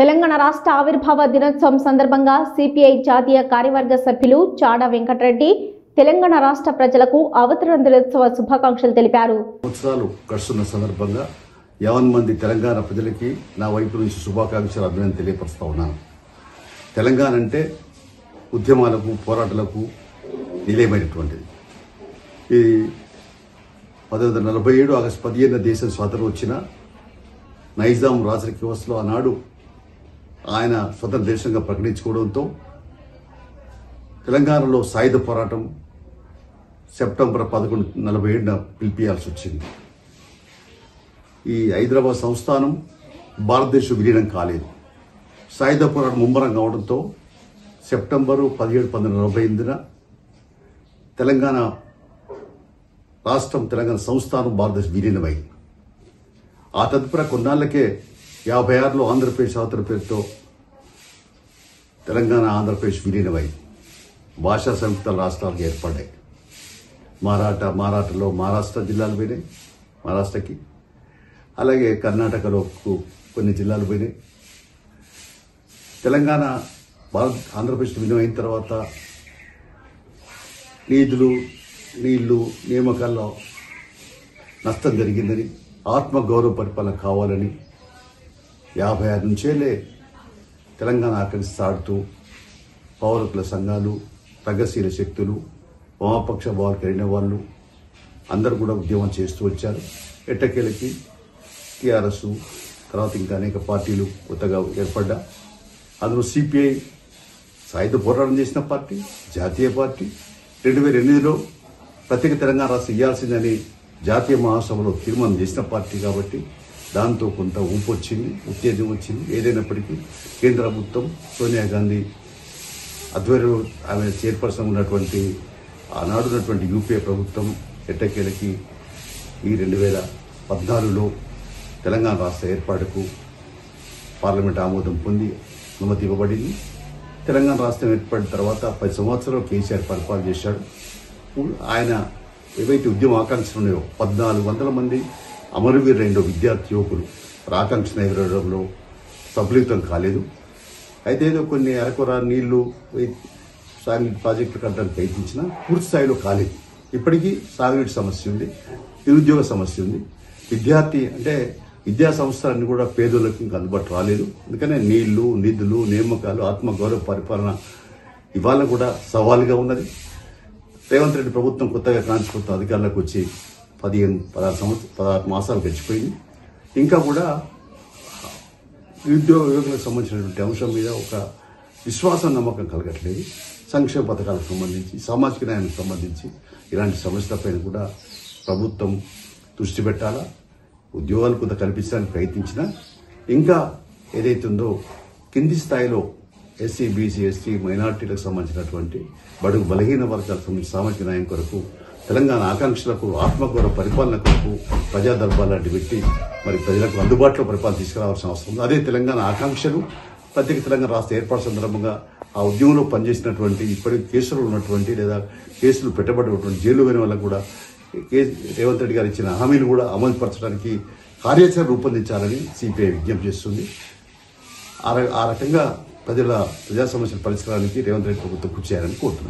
తెలంగాణ రాష్ట్ర ఆవిర్భావ దినోత్సవం సందర్భంగా సిపిఐ జాతీయ కార్యవర్గ సభ్యులు చాడ వెంకటరెడ్డి తెలంగాణ రాష్ట్ర ప్రజలకు అవతరణ దినోత్సవ శుభాకాంక్షలు తెలిపారు. సంవత్సరాలు గడుస్తున్న సందర్భంగా యావన్ మంది తెలంగాణ ప్రజలకి నా వైపు నుంచి శుభాకాంక్షలు అభినందన తెలియపరుస్తా ఉన్నాను. తెలంగాణ అంటే ఉద్యమాలకు పోరాటాలకు నిలయమైనటువంటిది. ఈ 1947 ఆగస్టు 15 దేశం స్వాతంత్రం వచ్చిన నైజాం రాజరిక వ్యవస్థలో ఆనాడు ఆయన స్వతంత్ర దేశంగా ప్రకటించుకోవడంతో తెలంగాణలో సాయుధ పోరాటం సెప్టెంబర్ 1147 పిలిపియాల్సి వచ్చింది. ఈ హైదరాబాద్ సంస్థానం భారతదేశం విలీనం కాలేదు. సాయుధ పోరాటం ముమ్మరం కావడంతో సెప్టెంబరు 17, 1948 తెలంగాణ రాష్ట్రం తెలంగాణ సంస్థానం భారతదేశం విలీనమైంది. ఆ తదుపరి కొన్నాళ్లకే 56లో ఆంధ్రప్రదేశ్ అవతరణ పేరుతో తెలంగాణ ఆంధ్రప్రదేశ్ విలీనమైంది. భాషా సంయుక్త రాష్ట్రాలుగా ఏర్పడ్డాయి. మరాఠాలో మహారాష్ట్ర జిల్లాలు పోయినాయి, మహారాష్ట్రకి. అలాగే కర్ణాటకలో కొన్ని జిల్లాలు పోయినాయి. తెలంగాణ ఆంధ్రప్రదేశ్ విలీనమైన తర్వాత నీళ్లు నియామకాల్లో నష్టం జరిగిందని, ఆత్మగౌరవ పరిపాలన కావాలని 56 నుంచేలే తెలంగాణ ఆకర్షిస్తాడుతూ పౌరకుల సంఘాలు, ప్రగతిశీల శక్తులు, వామపక్ష భావాలు కలిగిన వాళ్ళు అందరూ కూడా ఉద్యమం చేస్తూ వచ్చారు. ఎట్టకేలకి టీఆర్ఎస్ తర్వాత ఇంకా అనేక పార్టీలు కొత్తగా ఏర్పడ్డా. అందులో సిపిఐ సాయుధ పోరాటం చేసిన పార్టీ, జాతీయ పార్టీ. 2008లో ప్రత్యేక తెలంగాణ రాష్ట్రం ఇవ్వాల్సిందని జాతీయ మహాసభలో తీర్మానం చేసిన పార్టీ కాబట్టి దాంతో కొంత ఊపు వచ్చింది, ఉత్తేజం వచ్చింది. ఏదైనప్పటికీ కేంద్ర ప్రభుత్వం సోనియా గాంధీ ఆధ్వర్యంలో ఆమె చైర్పర్సన్ ఉన్నటువంటి ఆనాడు ఉన్నటువంటి యూపీఏ ప్రభుత్వం ఎట్టకేలకి ఈ 2014లో తెలంగాణ రాష్ట్ర ఏర్పాటుకు పార్లమెంట్ ఆమోదం పొంది అనుమతి ఇవ్వబడింది. తెలంగాణ రాష్ట్రం ఏర్పడిన తర్వాత 10 సంవత్సరాలు కేసీఆర్ పరిపాలన చేశాడు. ఆయన ఏవైతే ఉద్యమ ఆకాంక్షలు ఉన్నాయో 1400 మంది అమరవీరులైన విద్యార్థి యువకులు ఆకాంక్ష నెరవేరడంలో సఫలీతం కాలేదు. అయితే ఏదో కొన్ని అరకొర నీళ్లు సాగునీటి ప్రాజెక్టులు కట్టడానికి ప్రయత్నించినా పూర్తి స్థాయిలో కాలేదు. ఇప్పటికీ సాగునీటి సమస్య ఉంది, నిరుద్యోగ సమస్య ఉంది. విద్యార్థి అంటే విద్యా సంస్థలన్నీ కూడా పేదలకు ఇంకా అందుబాటు రాలేదు. అందుకనే నీళ్లు, నిధులు, నియామకాలు, ఆత్మగౌరవ పరిపాలన ఇవాళ కూడా సవాలుగా ఉన్నది. రేవంత్ రెడ్డి ప్రభుత్వం కొత్తగా కాంగ్రెస్ ప్రభుత్వం అధికారంలోకి వచ్చి 16 మాసాలు గడిచిపోయింది. ఇంకా కూడా నిరుద్యోగ యువకులకు సంబంధించినటువంటి అంశం మీద ఒక విశ్వాసం, నమ్మకం కలగట్లేదు. సంక్షేమ పథకాలకు సంబంధించి, సామాజిక న్యాయానికి సంబంధించి ఇలాంటి సమస్యలపైన కూడా ప్రభుత్వం దృష్టి పెట్టాలా. ఉద్యోగాలు కొంత కల్పించడానికి ప్రయత్నించినా ఇంకా ఏదైతుందో కింది స్థాయిలో ఎస్సీ, బీసీ, ఎస్టీ, మైనార్టీలకు సంబంధించినటువంటి బడుగు బలహీన వర్గాలకు సంబంధించిన సామాజిక న్యాయం కొరకు, తెలంగాణ ఆకాంక్షలకు, ఆత్మగౌరవ పరిపాలన కొరకు ప్రజా దర్బార్ లాంటి పెట్టి మరి ప్రజలకు అందుబాటులో పరిపాలన తీసుకురావాల్సిన అవసరం ఉంది. అదే తెలంగాణ ఆకాంక్షలు ప్రత్యేక తెలంగాణ రాష్ట్ర ఏర్పాటు సందర్భంగా ఆ ఉద్యమంలో పనిచేసినటువంటి, ఇప్పటికీ కేసులు ఉన్నటువంటి లేదా కేసులు పెట్టబడినటువంటి జైలు పోయిన వాళ్ళకు కూడా రేవంత్ రెడ్డి గారు ఇచ్చిన హామీలు కూడా అమలు పరచడానికి కార్యాచరణ రూపొందించాలని సిపిఐ విజ్ఞప్తి చేస్తుంది. ఆ రకంగా ప్రజా సమస్యల పరిష్కారానికి రేవంత్ రెడ్డి ప్రభుత్వం కృషి చేయాలని కోరుతున్నారు.